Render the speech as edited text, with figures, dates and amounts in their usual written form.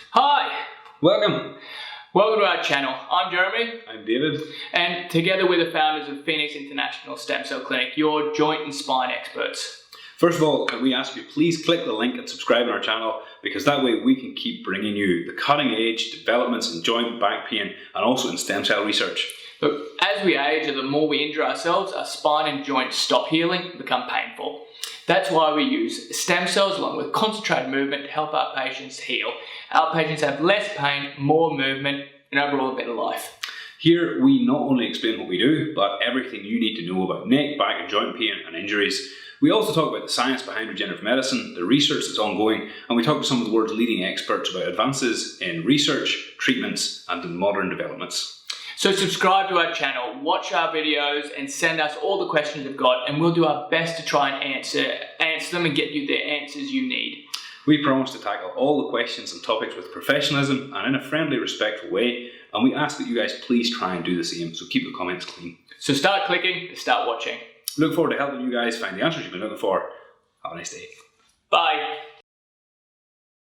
Hi! Welcome Welcome to our channel. I'm Jeremy. I'm David. And together we're the founders of Phoenix International Stem Cell Clinic, your joint and spine experts. First of all, can we ask you please click the link and subscribe on our channel, because that way we can keep bringing you the cutting edge developments in joint, back pain and also in stem cell research. Look, as we age and the more we injure ourselves, our spine and joints stop healing and become painful. That's why we use stem cells along with concentrated movement to help our patients heal. Our patients have less pain, more movement, and overall a better life. Here we not only explain what we do, but everything you need to know about neck, back and joint pain and injuries. We also talk about the science behind regenerative medicine, the research that's ongoing, and we talk to some of the world's leading experts about advances in research, treatments and in modern developments. So subscribe to our channel, watch our videos and send us all the questions you've got, and we'll do our best to try and answer them and get you the answers you need. We promise to tackle all the questions and topics with professionalism and in a friendly, respectful way, and we ask that you guys please try and do the same, so keep the comments clean. So start clicking and start watching. Look forward to helping you guys find the answers you've been looking for. Have a nice day. Bye.